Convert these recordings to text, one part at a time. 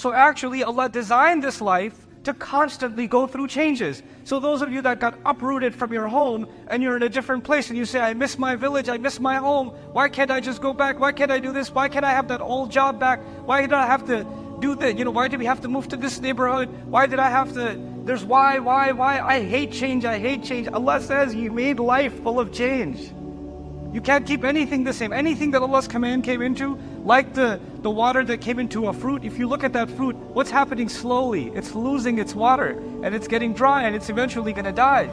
So actually, Allah designed this life to constantly go through changes. So those of you that got uprooted from your home and you're in a different place and you say, I miss my village, I miss my home, why can't I just go back? Why can't I do this? Why can't I have that old job back? Why did I have to do that? Why did we have to move to this neighborhood? Why did I have to, there's why? I hate change, I hate change. Allah says He made life full of change. You can't keep anything the same. Anything that Allah's command came into, like the water that came into a fruit, if you look at that fruit, what's happening slowly? It's losing its water, and it's getting dry, and it's eventually going to die.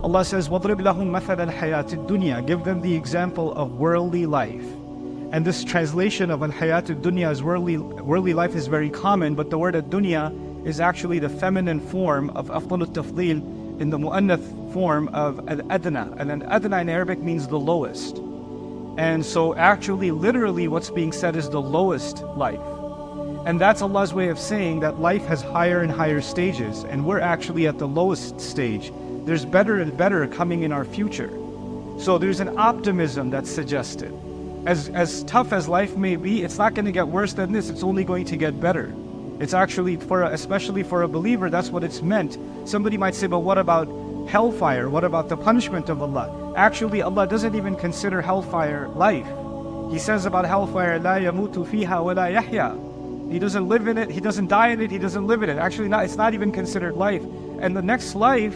Allah says, وَضْرِبْ لَهُمْ مَثَلَ الْحَيَاةِ الدُّنْيَا. Give them the example of worldly life. And this translation of al-hayat al-dunya as worldly life is very common, but the word al-dunya is actually the feminine form of afdal al-tafdeel in the mu'annath form of al-adna. And al-adna in Arabic means the lowest. And so actually, literally, what's being said is the lowest life. And that's Allah's way of saying that life has higher and higher stages, and we're actually at the lowest stage. There's better and better coming in our future. So there's an optimism that's suggested. As tough as life may be, it's not going to get worse than this, it's only going to get better. It's actually, especially for a believer, that's what it's meant. Somebody might say, but what about hellfire? What about the punishment of Allah? Actually, Allah doesn't even consider hellfire life. He says about hellfire, لا يموت فيها ولا يحيا. He doesn't live in it, he doesn't die in it, he doesn't live in it. Actually, it's not even considered life. And the next life,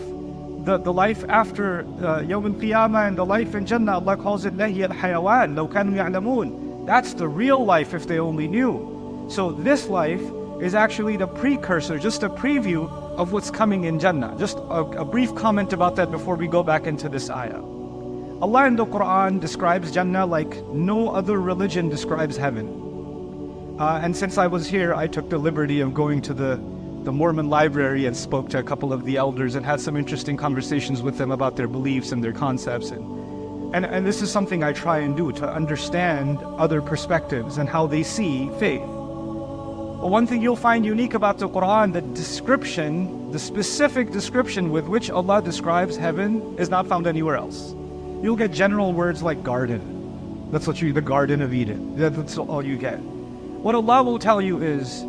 the life after Yawm al-Qiyamah and the life in Jannah, Allah calls it lahi al-hayawan, law kanu ya'lamun. That's the real life if they only knew. So this life is actually the precursor, just a preview of what's coming in Jannah. Just a brief comment about that before we go back into this ayah. Allah in the Quran describes Jannah like no other religion describes heaven. And since I was here, I took the liberty of going to the Mormon library and spoke to a couple of the elders and had some interesting conversations with them about their beliefs and their concepts. And this is something I try and do, to understand other perspectives and how they see faith. But one thing you'll find unique about the Quran, the description, the specific description with which Allah describes heaven is not found anywhere else. You'll get general words like garden. That's what the Garden of Eden. That's all you get. What Allah will tell you is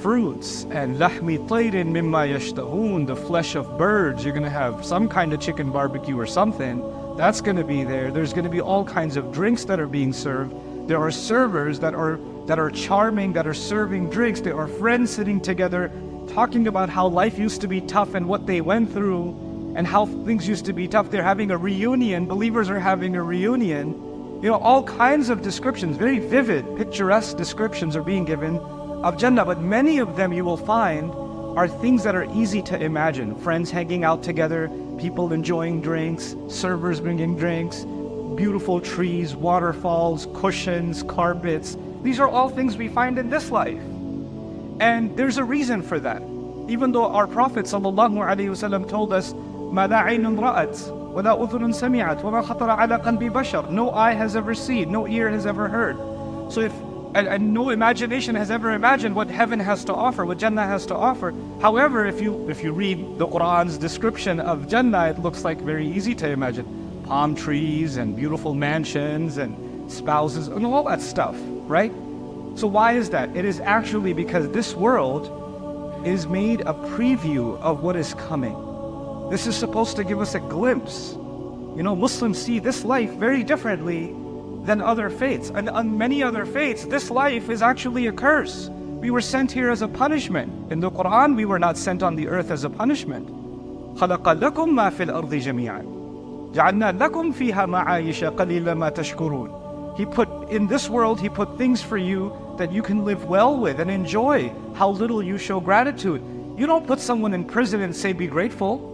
fruits and lahmi tayrin mimma yashtahun, the flesh of birds. You're going to have some kind of chicken barbecue or something. That's going to be there. There's going to be all kinds of drinks that are being served. There are servers that are charming, that are serving drinks. There are friends sitting together talking about how life used to be tough and what they went through and how things used to be tough. They're having a reunion. Believers are having a reunion. All kinds of descriptions, very vivid, picturesque descriptions are being given of Jannah, but many of them you will find are things that are easy to imagine. Friends hanging out together, people enjoying drinks, servers bringing drinks, beautiful trees, waterfalls, cushions, carpets. These are all things we find in this life. And there's a reason for that. Even though our Prophet ﷺ told us, مَا لَا عَيْنٌ رَأَتْ وَلَا أُذُنٌ سَمِعَتْ وَمَا خَطَرَ عَلَى قَلْبِ بَشَرٍ. No eye has ever seen, no ear has ever heard. So and no imagination has ever imagined what heaven has to offer, what Jannah has to offer. However, if you read the Quran's description of Jannah, it looks like very easy to imagine. Palm trees and beautiful mansions and spouses and all that stuff, right? So why is that? It is actually because this world is made a preview of what is coming. This is supposed to give us a glimpse. Muslims see this life very differently than other faiths. And on many other faiths, this life is actually a curse. We were sent here as a punishment. In the Quran, we were not sent on the earth as a punishment. خَلَقَ لَكُم مَا فِي الْأَرْضِ جَمِيعًا جَعَلْنَا لَكُم فِيهَا مَعَايِشَ قَلِيلًا مَا تَشْكُرُونَ. He put in this world, He put things for you that you can live well with and enjoy. How little you show gratitude. You don't put someone in prison and say, be grateful.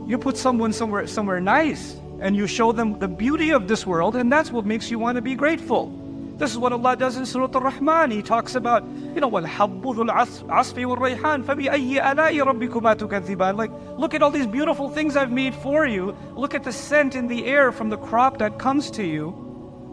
You put someone somewhere nice, and you show them the beauty of this world, and that's what makes you want to be grateful. This is what Allah does in Surah Al-Rahman. He talks about, وَالْحَبُّ ذُو الْعَصْفِ وَالرَّيْحَانِ فَبِأَيِّ آلَاءِ رَبِّكُمَا تُكَذِّبَانِ. Like, look at all these beautiful things I've made for you. Look at the scent in the air from the crop that comes to you.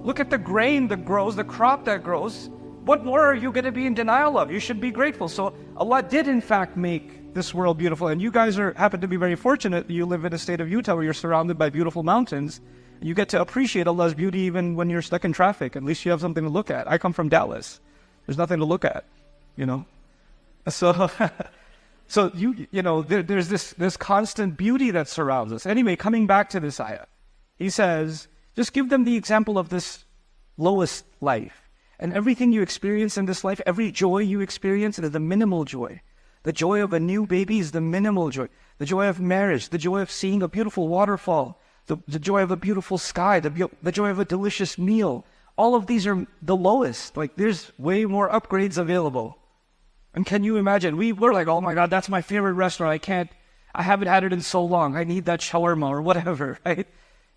Look at the grain that grows, the crop that grows. What more are you going to be in denial of? You should be grateful. So Allah did in fact make this world beautiful. And you guys happen to be very fortunate. You live in the state of Utah where you're surrounded by beautiful mountains. You get to appreciate Allah's beauty even when you're stuck in traffic. At least you have something to look at. I come from Dallas. There's nothing to look at. you know. So, so there's this constant beauty that surrounds us. Anyway, coming back to this ayah, he says, just give them the example of this lowest life. And everything you experience in this life, every joy you experience is the minimal joy. The joy of a new baby is the minimal joy. The joy of marriage, the joy of seeing a beautiful waterfall, the joy of a beautiful sky, the joy of a delicious meal. All of these are the lowest. Like, there's way more upgrades available. And can you imagine? We're like, oh my God, that's my favorite restaurant. I haven't had it in so long. I need that shawarma or whatever, right?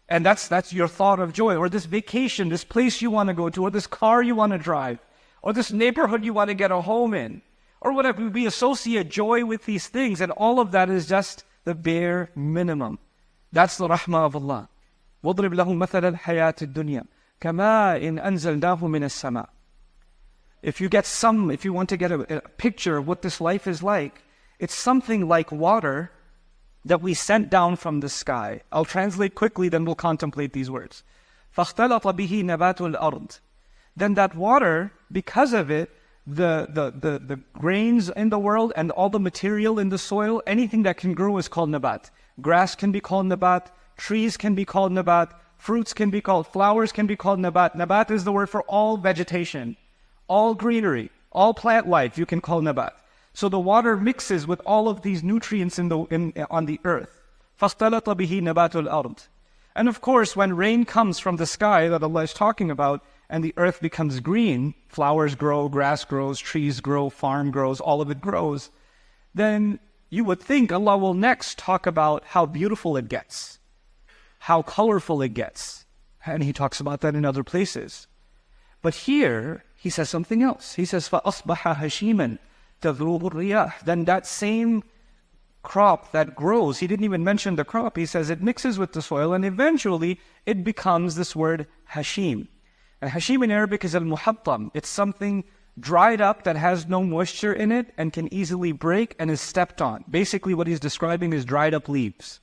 And that's your thought of joy. Or this vacation, this place you want to go to, or this car you want to drive, or this neighborhood you want to get a home in, or whatever. We associate joy with these things, and all of that is just the bare minimum. That's the rahmah of Allah. وَضْرِبْ لَهُمْ مَثَلَ الْحَيَاةِ الدُّنْيَا كَمَاءٍ أَنزَلْنَاهُ مِنَ السَّمَاءِ. If you want to get a picture of what this life is like, it's something like water that we sent down from the sky. I'll translate quickly, then we'll contemplate these words. فَاخْتَلَطَ بِهِ نَبَاتُ الْأَرْضِ. Then that water, because of it, the grains in the world and all the material in the soil, anything that can grow is called nabat. Grass can be called nabat, trees can be called nabat, fruits can be called, flowers can be called nabat. Nabat is the word for all vegetation, all greenery, all plant life you can call nabat. So the water mixes with all of these nutrients on the earth. فَاخْتَلَطَ بِهِ نَبَاتُ الْأَرْضِ. And of course, when rain comes from the sky that Allah is talking about, and the earth becomes green, flowers grow, grass grows, trees grow, farm grows, all of it grows, then you would think Allah will next talk about how beautiful it gets, how colorful it gets. And He talks about that in other places. But here, He says something else. He says, فَأَصْبَحَ هَشِيمًا تَذْرُوهُ الرِّيَاحُ. Then that same crop that grows, He didn't even mention the crop, He says it mixes with the soil, and eventually it becomes this word hashim. And hashim in Arabic is al-muhattam. It's something dried up that has no moisture in it and can easily break and is stepped on. Basically what He's describing is dried up leaves.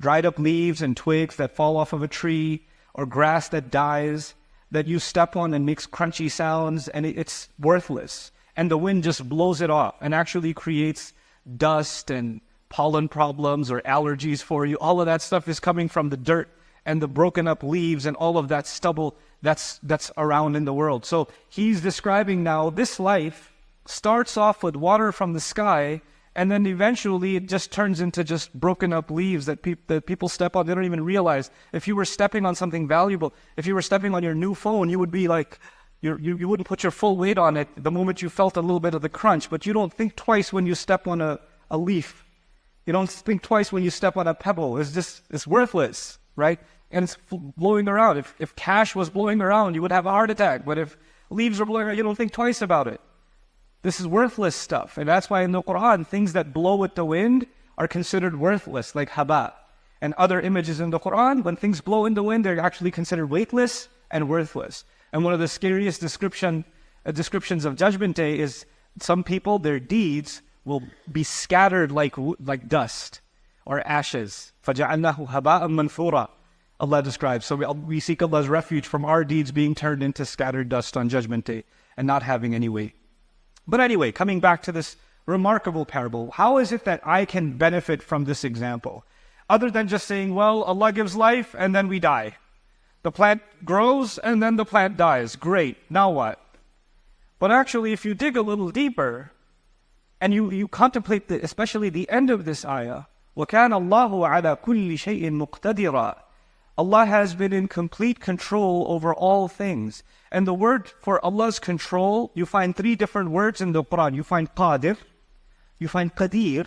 Dried up leaves and twigs that fall off of a tree, or grass that dies, that you step on and makes crunchy sounds, and it's worthless. And the wind just blows it off and actually creates dust and pollen problems or allergies for you. All of that stuff is coming from the dirt and the broken up leaves and all of that stubble that's around in the world. So He's describing now this life starts off with water from the sky, and then eventually it just turns into just broken up leaves that people step on. They don't even realize. If you were stepping on something valuable, if you were stepping on your new phone, you would be like, you wouldn't put your full weight on it the moment you felt a little bit of the crunch, but you don't think twice when you step on a leaf. You don't think twice when you step on a pebble. It's worthless, right? And it's blowing around. If cash was blowing around, you would have a heart attack. But if leaves are blowing around, you don't think twice about it. This is worthless stuff. And that's why in the Quran, things that blow with the wind are considered worthless, like haba. And other images in the Quran, when things blow in the wind, they're actually considered weightless and worthless. And one of the scariest descriptions of Judgment Day is some people, their deeds will be scattered like dust or ashes. فَجَعَلْنَاهُ هَبَاءً مَنْثُورًا. Allah describes. So we seek Allah's refuge from our deeds being turned into scattered dust on Judgment Day and not having any weight. But anyway, coming back to this remarkable parable, how is it that I can benefit from this example? Other than just saying, well, Allah gives life and then we die. The plant grows and then the plant dies. Great, now what? But actually, if you dig a little deeper and you contemplate especially the end of this ayah, وَكَانَ اللَّهُ عَلَى كُلِّ شَيْءٍ مُقْتَدِرًا. Allah has been in complete control over all things. And the word for Allah's control, you find 3 different words in the Quran. You find qadir, you find qadir,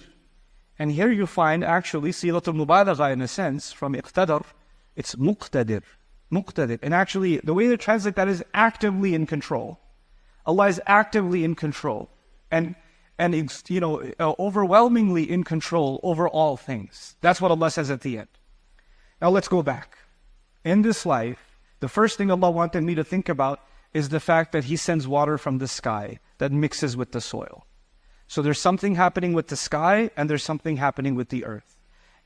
and here you find actually silatul mubalagha in a sense from iqtadar. It's muqtadir, muqtadir. And actually the way to translate that is actively in control. Allah is actively in control and overwhelmingly in control over all things. That's what Allah says at the end. Now let's go back. In this life, the first thing Allah wanted me to think about is the fact that He sends water from the sky that mixes with the soil. So there's something happening with the sky and there's something happening with the earth.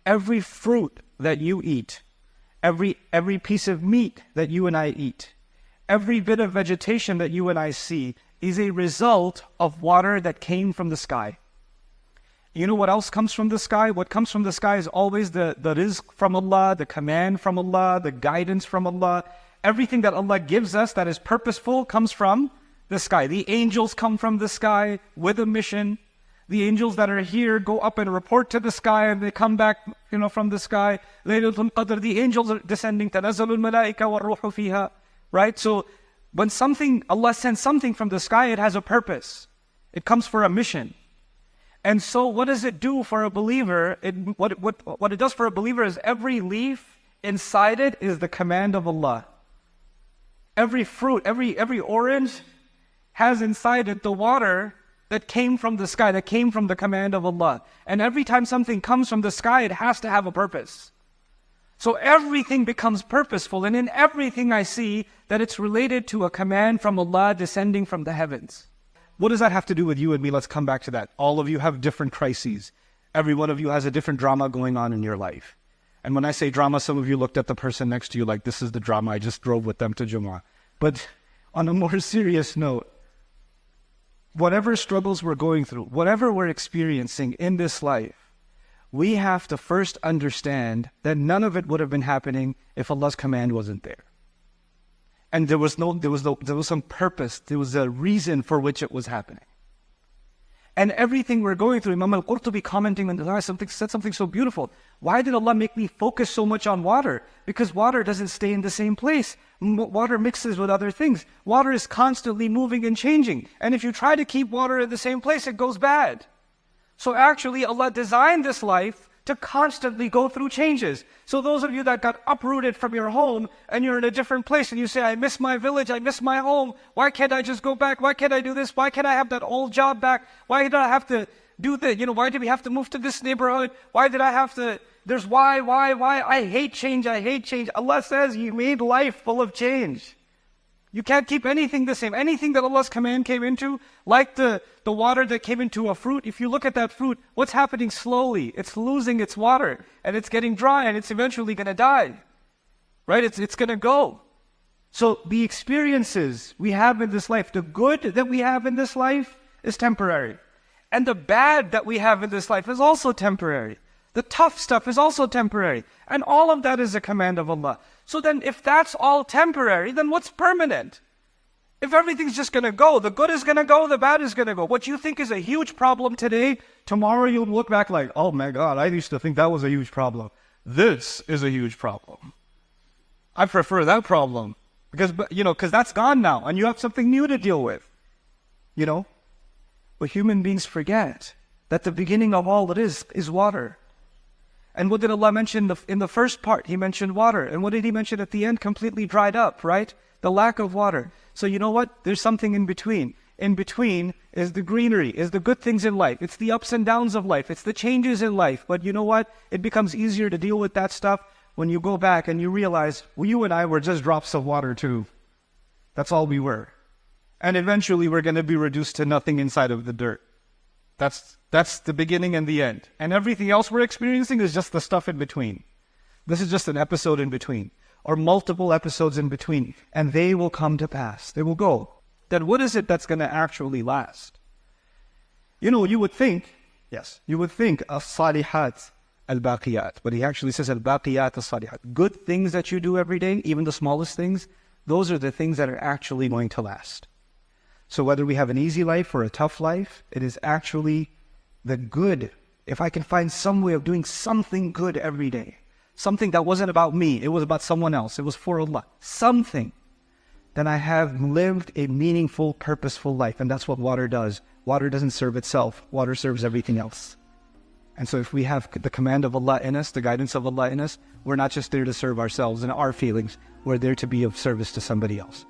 Every fruit that you eat, every piece of meat that you and I eat, every bit of vegetation that you and I see is a result of water that came from the sky. You know what else comes from the sky? What comes from the sky is always the rizq from Allah, the command from Allah, the guidance from Allah. Everything that Allah gives us that is purposeful comes from the sky. The angels come from the sky with a mission. The angels that are here go up and report to the sky, and they come back, from the sky. Laylatul Qadr, the angels are descending. تَنَزَّلُ الْمَلَائِكَ وَالرُّوحُ فِيهَا. Right? So when Allah sends something from the sky, it has a purpose. It comes for a mission. And so what does it do for a believer? What it does for a believer is every leaf inside it is the command of Allah. Every fruit, every orange has inside it the water that came from the sky, that came from the command of Allah. And every time something comes from the sky, it has to have a purpose. So everything becomes purposeful, and in everything I see that it's related to a command from Allah descending from the heavens. What does that have to do with you and me? Let's come back to that. All of you have different crises. Every one of you has a different drama going on in your life. And when I say drama, some of you looked at the person next to you like, this is the drama, I just drove with them to Jumu'ah. But on a more serious note, whatever struggles we're going through, whatever we're experiencing in this life, we have to first understand that none of it would have been happening if Allah's command wasn't there. And there was some purpose, there was a reason for which it was happening. And everything we're going through, Imam al-Qurtubi commenting on this said something so beautiful. Why did Allah make me focus so much on water? Because water doesn't stay in the same place. Water mixes with other things. Water is constantly moving and changing. And if you try to keep water in the same place, it goes bad. So actually, Allah designed this life to constantly go through changes. So those of you that got uprooted from your home and you're in a different place and you say, I miss my village, I miss my home. Why can't I just go back? Why can't I do this? Why can't I have that old job back? Why did I have to do this? Why did we have to move to this neighborhood? Why did I have to? There's why? I hate change. Allah says He made life full of change. You can't keep anything the same. Anything that Allah's command came into, like the water that came into a fruit, if you look at that fruit, what's happening slowly? It's losing its water, and it's getting dry, and it's eventually going to die. Right? It's going to go. So the experiences we have in this life, the good that we have in this life is temporary. And the bad that we have in this life is also temporary. The tough stuff is also temporary. And all of that is a command of Allah. So then if that's all temporary, then what's permanent? If everything's just going to go, the good is going to go, the bad is going to go. What you think is a huge problem today, tomorrow you'll look back like, oh my God, I used to think that was a huge problem. This is a huge problem. I prefer that problem because that's gone now and you have something new to deal with. But human beings forget that the beginning of all it is water. And what did Allah mention in the first part? He mentioned water. And what did He mention at the end? Completely dried up, right? The lack of water. So you know what? There's something in between. In between is the greenery, is the good things in life. It's the ups and downs of life. It's the changes in life. But you know what? It becomes easier to deal with that stuff when you go back and you realize, well, you and I were just drops of water too. That's all we were. And eventually we're going to be reduced to nothing inside of the dirt. That's the beginning and the end. And everything else we're experiencing is just the stuff in between. This is just an episode in between, or multiple episodes in between, and they will come to pass. They will go. Then what is it that's going to actually last? You would think as-salihat al-baqiyat, but He actually says al-baqiyat as-salihat. Good things that you do every day, even the smallest things, those are the things that are actually going to last. So whether we have an easy life or a tough life, it is actually the good. If I can find some way of doing something good every day, something that wasn't about me, it was about someone else, it was for Allah, something, then I have lived a meaningful, purposeful life. And that's what water does. Water doesn't serve itself. Water serves everything else. And so if we have the command of Allah in us, the guidance of Allah in us, we're not just there to serve ourselves and our feelings. We're there to be of service to somebody else.